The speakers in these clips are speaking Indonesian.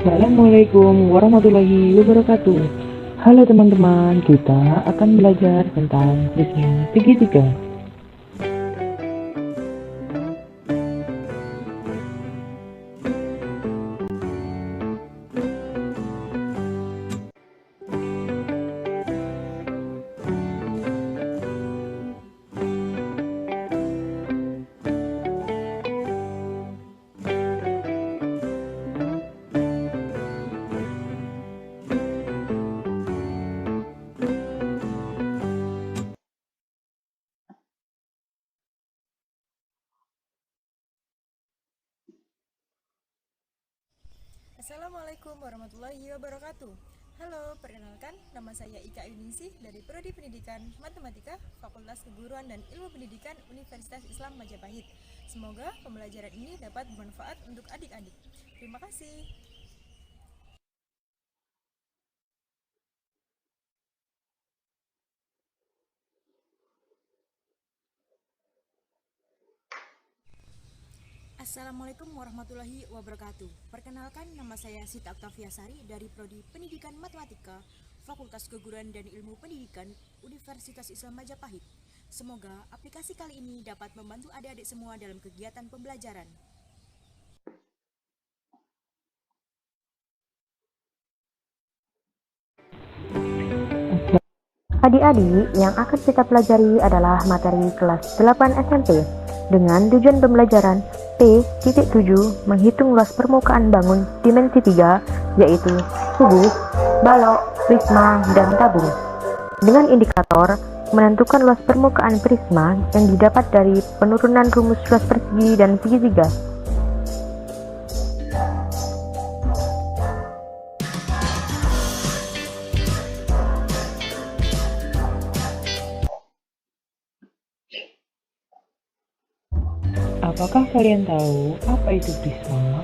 Assalamualaikum warahmatullahi wabarakatuh. Halo teman-teman, kita akan belajar tentang prisma segitiga. Assalamualaikum warahmatullahi wabarakatuh. Halo, perkenalkan nama saya Ika Yuningsih dari Prodi Pendidikan Matematika, Fakultas Keguruan dan Ilmu Pendidikan Universitas Islam Majapahit. Semoga pembelajaran ini dapat bermanfaat untuk adik-adik. Terima kasih. Assalamualaikum warahmatullahi wabarakatuh. Perkenalkan, nama saya Sita Oktaviasari dari Prodi Pendidikan Matematika, Fakultas Keguruan dan Ilmu Pendidikan Universitas Islam Majapahit. Semoga aplikasi kali ini dapat membantu adik-adik semua dalam kegiatan pembelajaran. Adik-adik, yang akan kita pelajari adalah materi kelas 8 SMP dengan tujuan pembelajaran P.7 menghitung luas permukaan bangun dimensi 3, yaitu kubus, balok, prisma, dan tabung. Dengan indikator menentukan luas permukaan prisma yang didapat dari penurunan rumus luas persegi dan segitiga. Apakah kalian tahu apa itu prisma?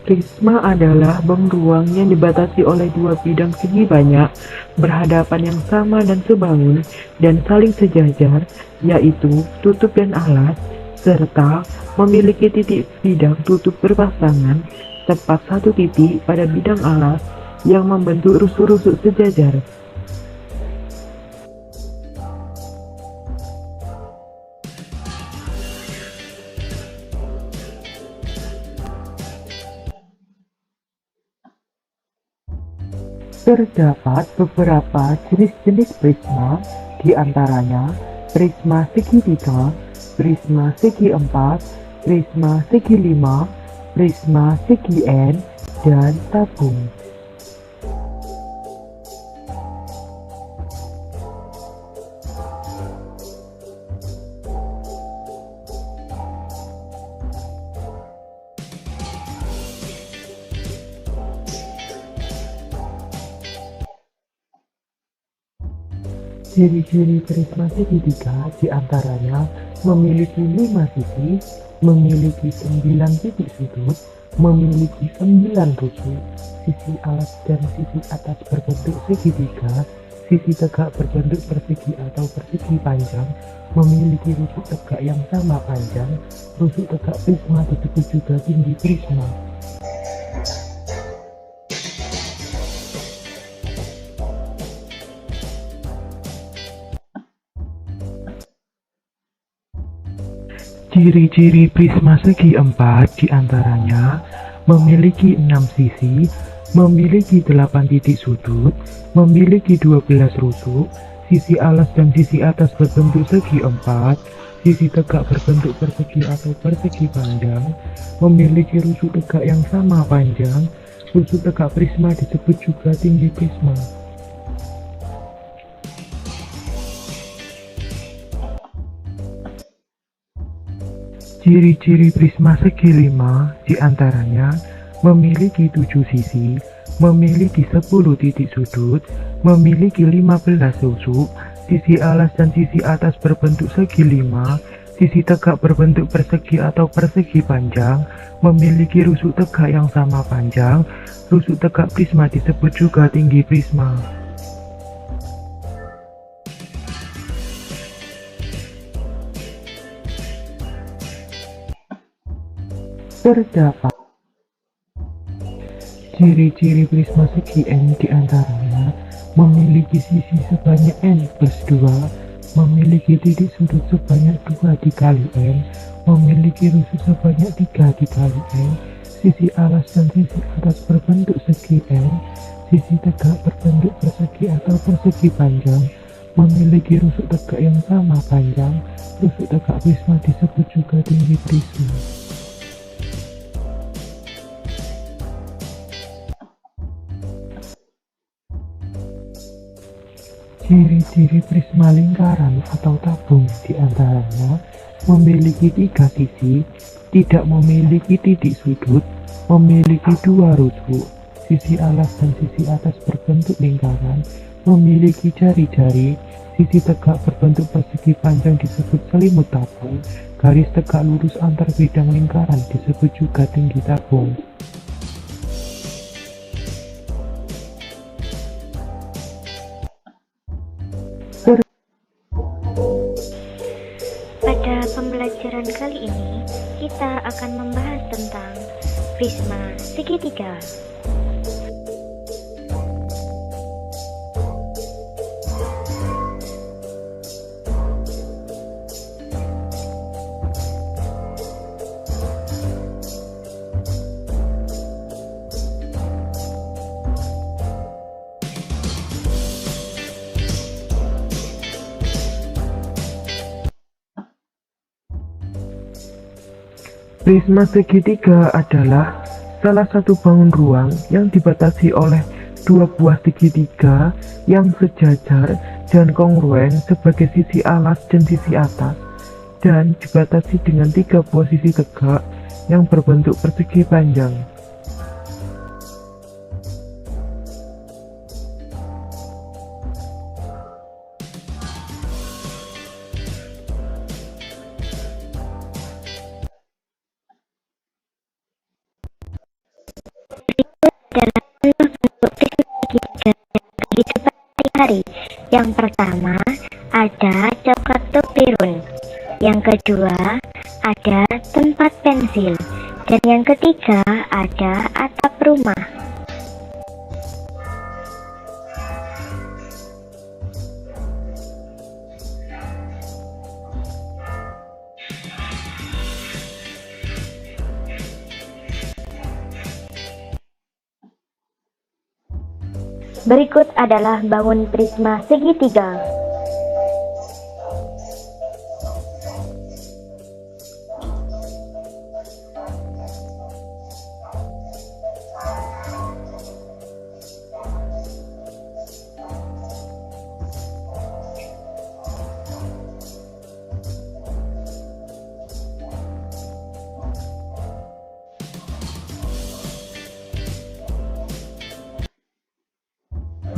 Prisma adalah bom ruang yang dibatasi oleh dua bidang segi banyak, berhadapan yang sama dan sebangun, dan saling sejajar, yaitu tutup dan alas, serta memiliki titik bidang tutup berpasangan, tepat satu titik pada bidang alas yang membentuk rusuk-rusuk sejajar. Terdapat beberapa jenis-jenis prisma, di antaranya prisma segi 3, prisma segi 4, prisma segi 5, prisma segi N, dan tabung. Ciri-ciri prisma segitiga diantaranya memiliki 5 sisi, memiliki 9 titik sudut, memiliki 9 rusuk, sisi alas dan sisi atas berbentuk segitiga, sisi tegak berbentuk persegi atau persegi panjang, memiliki rusuk tegak yang sama panjang, rusuk tegak prisma disebut juga tinggi prisma. Ciri-ciri prisma segi 4 diantaranya memiliki 6 sisi, memiliki 8 titik sudut, memiliki 12 rusuk, sisi alas dan sisi atas berbentuk segi 4, sisi tegak berbentuk persegi atau persegi panjang, memiliki rusuk tegak yang sama panjang, rusuk tegak prisma disebut juga tinggi prisma. Ciri-ciri prisma segi 5 diantaranya memiliki 7 sisi, memiliki 10 titik sudut, memiliki 15 rusuk, sisi alas dan sisi atas berbentuk segi 5, sisi tegak berbentuk persegi atau persegi panjang, memiliki rusuk tegak yang sama panjang. Rusuk tegak prisma disebut juga tinggi prisma. Terdapat ciri-ciri prisma segi N diantaranya memiliki sisi sebanyak N plus 2, memiliki titik sudut sebanyak 2 dikali N, memiliki rusuk sebanyak 3 dikali N, sisi alas dan sisi atas berbentuk segi N, sisi tegak berbentuk persegi atau persegi panjang, memiliki rusuk tegak yang sama panjang. Rusuk tegak prisma disebut juga tinggi prisma. Ciri-ciri prisma lingkaran atau tabung diantaranya memiliki 3 sisi, tidak memiliki titik sudut, memiliki 2 rusuk, sisi alas dan sisi atas berbentuk lingkaran, memiliki jari-jari, sisi tegak berbentuk persegi panjang disebut selimut tabung, garis tegak lurus antar bidang lingkaran disebut juga tinggi tabung. Pada pembelajaran kali ini, kita akan membahas tentang prisma segitiga. Prisma segitiga adalah salah satu bangun ruang yang dibatasi oleh 2 buah segitiga yang sejajar dan kongruen sebagai sisi alas dan sisi atas, dan dibatasi dengan 3 buah sisi tegak yang berbentuk persegi panjang. Kehidupan sehari-hari. Yang pertama ada coklat topirun, yang kedua ada tempat pensil, dan yang ketiga ada atap rumah. Berikut adalah bangun prisma segitiga.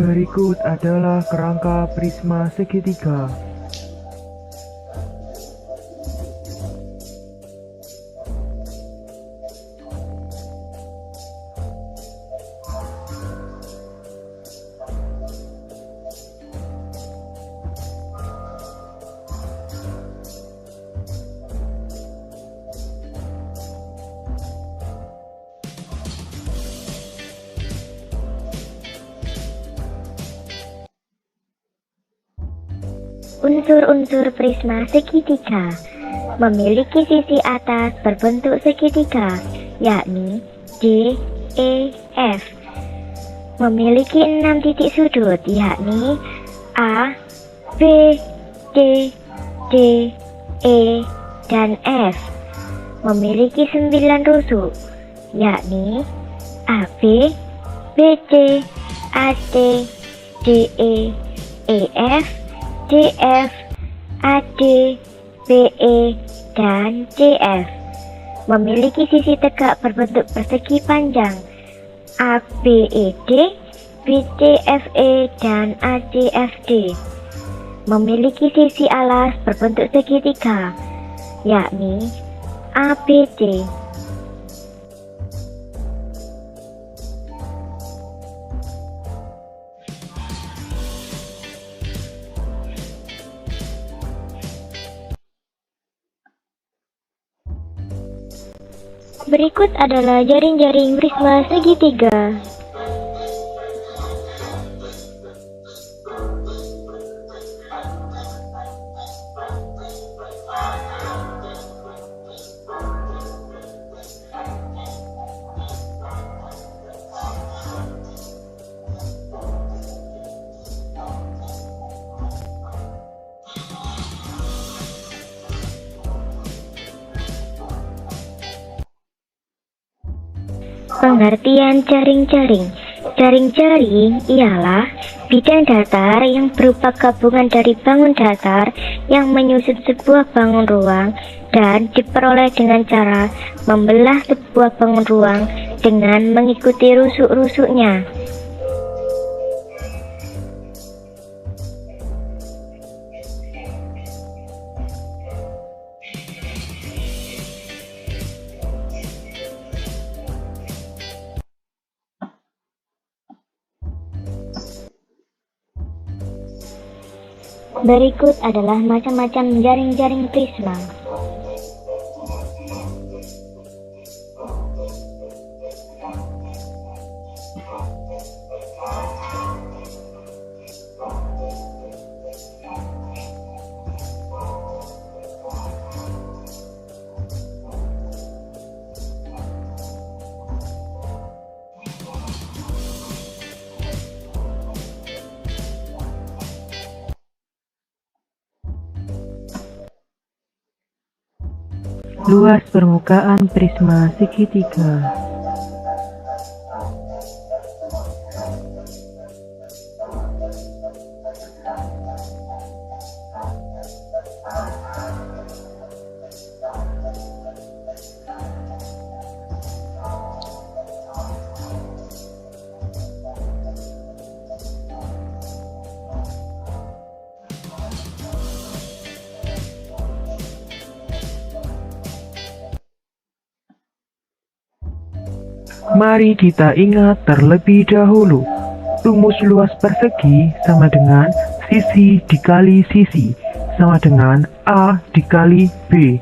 Berikut adalah kerangka prisma segitiga. Unsur-unsur prisma segitiga memiliki sisi atas berbentuk segitiga, yakni D, E, F. Memiliki 6 titik sudut, yakni A, B, C, D, E, dan F. Memiliki 9 rusuk, yakni AB, BC, AC, DE, EF, DF, AD, BE, dan CF. memiliki sisi tegak berbentuk persegi panjang ABED, BCFE, dan ACFD. Memiliki sisi alas berbentuk segitiga, yakni ABD. Berikut adalah jaring-jaring prisma segitiga. Pengertian jaring-jaring. Jaring-jaring ialah bidang datar yang berupa gabungan dari bangun datar yang menyusun sebuah bangun ruang dan diperoleh dengan cara membelah sebuah bangun ruang dengan mengikuti rusuk-rusuknya. Berikut adalah macam-macam jaring-jaring prisma. Luas permukaan prisma segitiga. Mari kita ingat terlebih dahulu, rumus luas persegi sama dengan sisi dikali sisi sama dengan A dikali B.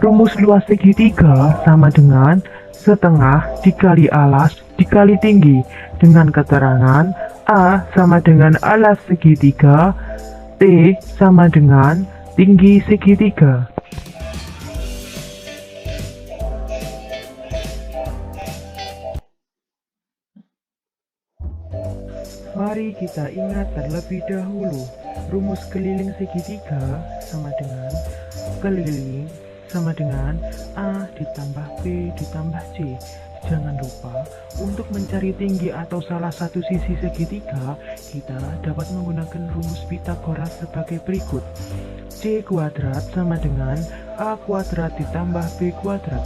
Rumus luas segitiga sama dengan setengah dikali alas dikali tinggi, dengan keterangan A sama dengan alas segitiga, T sama dengan tinggi segitiga. Mari kita ingat terlebih dahulu, rumus keliling segitiga sama dengan keliling sama dengan A ditambah B ditambah C. Jangan lupa, untuk mencari tinggi atau salah satu sisi segitiga, kita dapat menggunakan rumus Pythagoras sebagai berikut. C kuadrat sama dengan A kuadrat ditambah B kuadrat.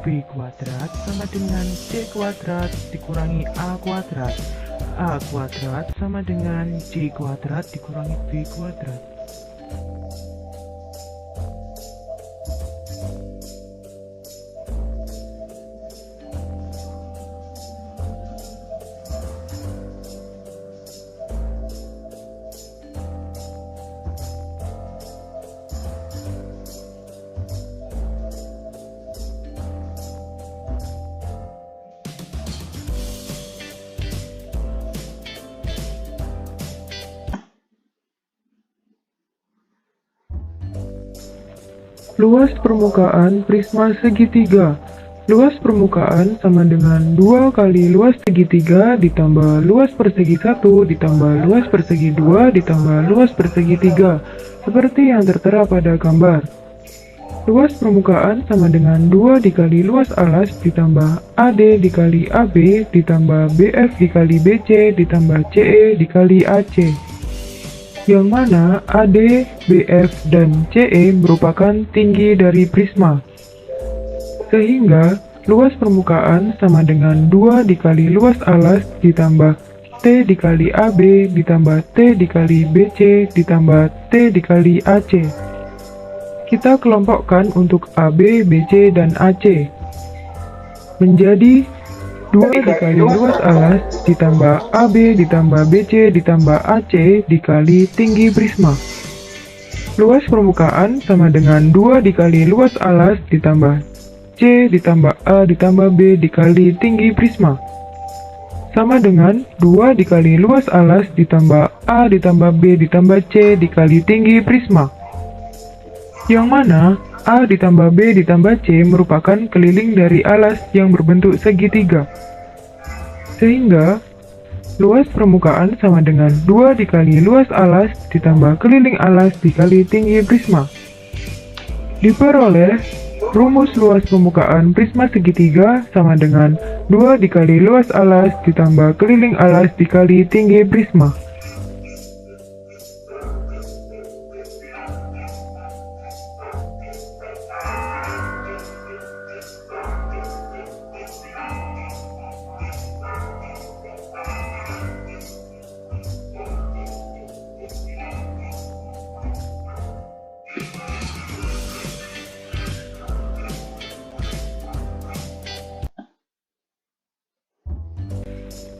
B kuadrat sama dengan C kuadrat dikurangi A kuadrat. A kuadrat sama dengan C kuadrat dikurangi B kuadrat. Luas permukaan prisma segitiga. Luas permukaan sama dengan 2 kali luas segitiga ditambah luas persegi 1 ditambah luas persegi 2 ditambah luas persegi 3, seperti yang tertera pada gambar. Luas permukaan sama dengan 2 dikali luas alas ditambah AD dikali AB ditambah BF dikali BC ditambah CE dikali AC, yang mana AD, BF, dan CE merupakan tinggi dari prisma. Sehingga luas permukaan sama dengan 2 dikali luas alas ditambah T dikali AB ditambah T dikali BC ditambah T dikali AC. Kita kelompokkan untuk AB, BC, dan AC menjadi 2 dikali luas alas ditambah AB ditambah BC ditambah AC dikali tinggi prisma. Luas permukaan sama dengan 2 dikali luas alas ditambah C ditambah A ditambah B dikali tinggi prisma. Sama dengan 2 dikali luas alas ditambah A ditambah B ditambah C dikali tinggi prisma. Yang mana A ditambah B ditambah C merupakan keliling dari alas yang berbentuk segitiga. Sehingga luas permukaan sama dengan 2 dikali luas alas ditambah keliling alas dikali tinggi prisma. Diperoleh rumus luas permukaan prisma segitiga sama dengan 2 dikali luas alas ditambah keliling alas dikali tinggi prisma.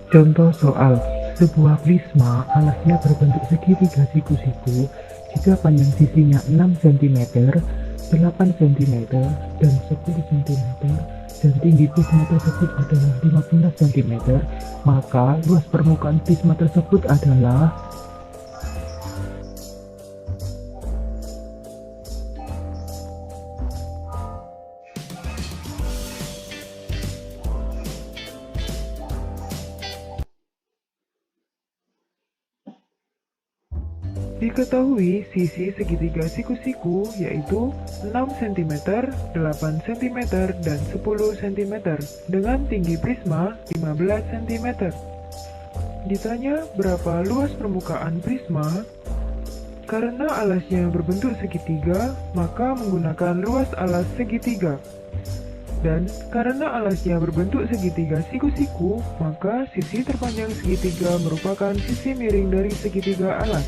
Contoh soal sebuah prisma alasnya berbentuk segitiga siku-siku jika panjang sisinya 6 cm, 8 cm, dan 10 cm, dan tinggi prisma tersebut adalah 15 cm, maka luas permukaan prisma tersebut adalah diketahui sisi segitiga siku-siku yaitu 6 cm, 8 cm, dan 10 cm dengan tinggi prisma 15 cm. Ditanya berapa luas permukaan prisma? Karena alasnya berbentuk segitiga, maka menggunakan luas alas segitiga. Dan karena alasnya berbentuk segitiga siku-siku, maka sisi terpanjang segitiga merupakan sisi miring dari segitiga alas.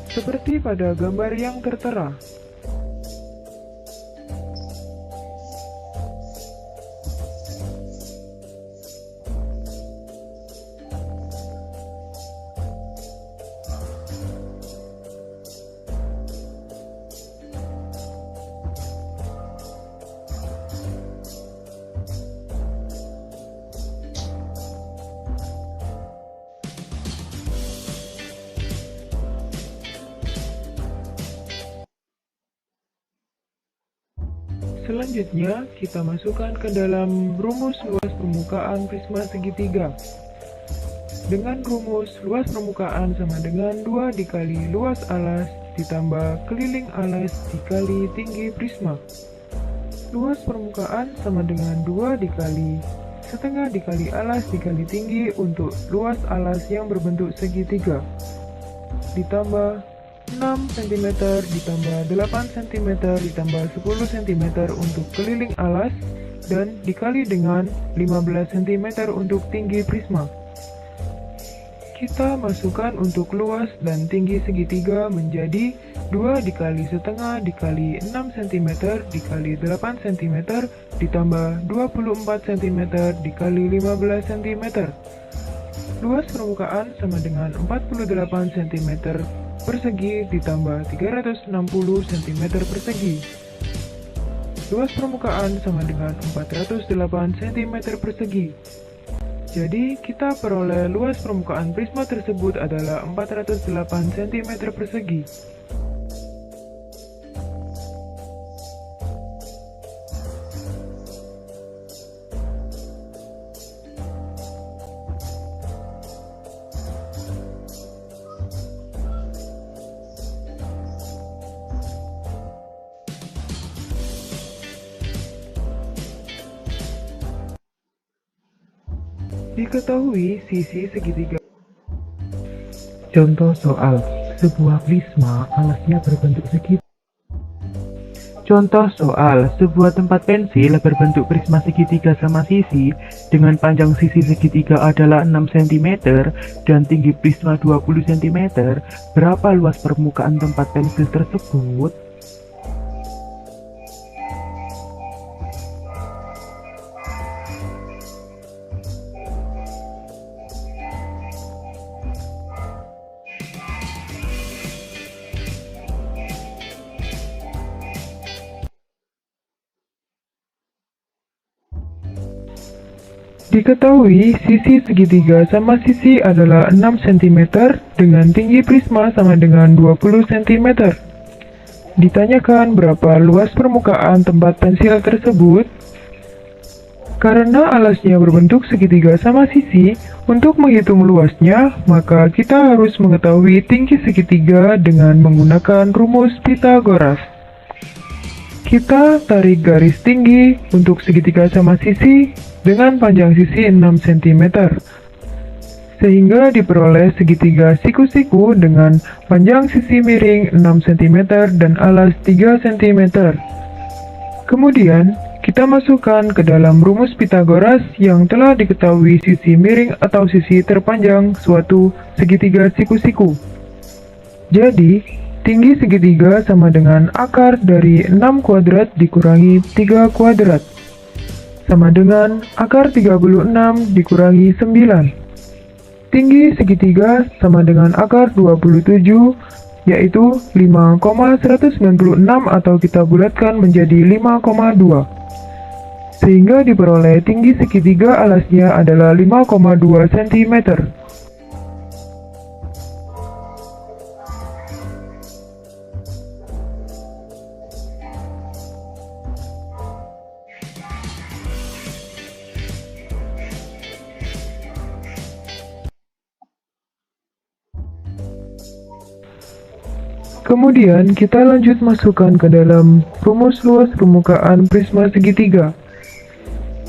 Seperti pada gambar yang tertera. Selanjutnya, kita masukkan ke dalam rumus luas permukaan prisma segitiga. Dengan rumus luas permukaan sama dengan 2 dikali luas alas ditambah keliling alas dikali tinggi prisma. Luas permukaan sama dengan 2 dikali setengah dikali alas dikali tinggi untuk luas alas yang berbentuk segitiga. Ditambah 6 cm ditambah 8 cm ditambah 10 cm untuk keliling alas dan dikali dengan 15 cm untuk tinggi prisma. Kita masukkan untuk luas dan tinggi segitiga menjadi 2 dikali setengah dikali 6 cm dikali 8 cm ditambah 24 cm dikali 15 cm. Luas permukaan sama dengan 48 cm persegi ditambah 360 cm persegi. Luas permukaan sama dengan 408 cm persegi. Jadi kita peroleh luas permukaan prisma tersebut adalah 408 cm persegi. Diketahui sisi segitiga. Contoh soal sebuah prisma alasnya berbentuk segitiga. Contoh soal, sebuah tempat pensil berbentuk prisma segitiga sama sisi dengan panjang sisi segitiga adalah 6 cm dan tinggi prisma 20 cm. Berapa luas permukaan tempat pensil tersebut? Diketahui sisi segitiga sama sisi adalah 6 cm dengan tinggi prisma sama dengan 20 cm. Ditanyakan berapa luas permukaan tempat pensil tersebut? Karena alasnya berbentuk segitiga sama sisi, untuk menghitung luasnya, maka kita harus mengetahui tinggi segitiga dengan menggunakan rumus Pythagoras. Kita tarik garis tinggi untuk segitiga sama sisi dengan panjang sisi 6 cm, sehingga diperoleh segitiga siku-siku dengan panjang sisi miring 6 cm dan alas 3 cm. Kemudian, kita masukkan ke dalam rumus Pythagoras yang telah diketahui sisi miring atau sisi terpanjang suatu segitiga siku-siku. Jadi, tinggi segitiga sama dengan akar dari 6 kuadrat dikurangi 3 kuadrat, sama dengan akar 36 dikurangi 9. Tinggi segitiga sama dengan akar 27, yaitu 5,196 atau kita bulatkan menjadi 5,2. Sehingga diperoleh tinggi segitiga alasnya adalah 5,2 cm. Kemudian kita lanjut masukkan ke dalam rumus luas permukaan prisma segitiga,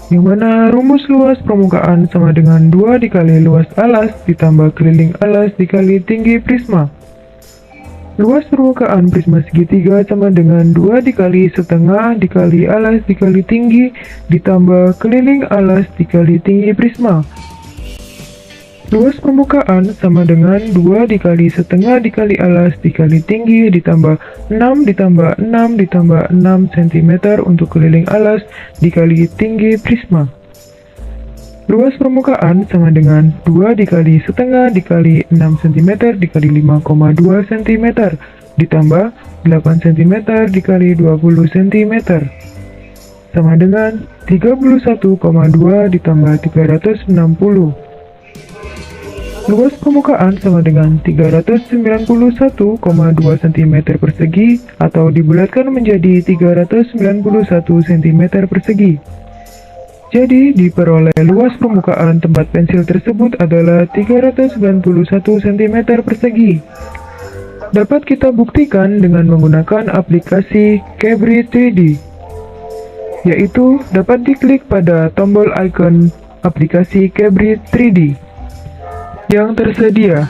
yang mana rumus luas permukaan sama dengan 2 dikali luas alas ditambah keliling alas dikali tinggi prisma. Luas permukaan prisma segitiga sama dengan 2 dikali setengah dikali alas dikali tinggi ditambah keliling alas dikali tinggi prisma. Luas permukaan sama dengan 2 dikali setengah dikali alas dikali tinggi ditambah 6 ditambah 6 ditambah 6 cm untuk keliling alas dikali tinggi prisma. Luas permukaan sama dengan 2 dikali setengah dikali 6 cm dikali 5,2 cm ditambah 8 cm dikali 20 cm sama dengan 31,2 ditambah 360. Luas permukaan sama dengan 391,2 cm persegi atau dibulatkan menjadi 391 cm persegi. Jadi diperoleh luas permukaan tempat pensil tersebut adalah 391 cm persegi. Dapat kita buktikan dengan menggunakan aplikasi Cabri 3D, yaitu dapat diklik pada tombol icon aplikasi Cabri 3D yang tersedia.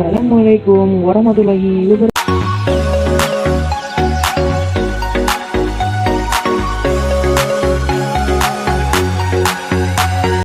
Assalamualaikum warahmatullahi wabarakatuh.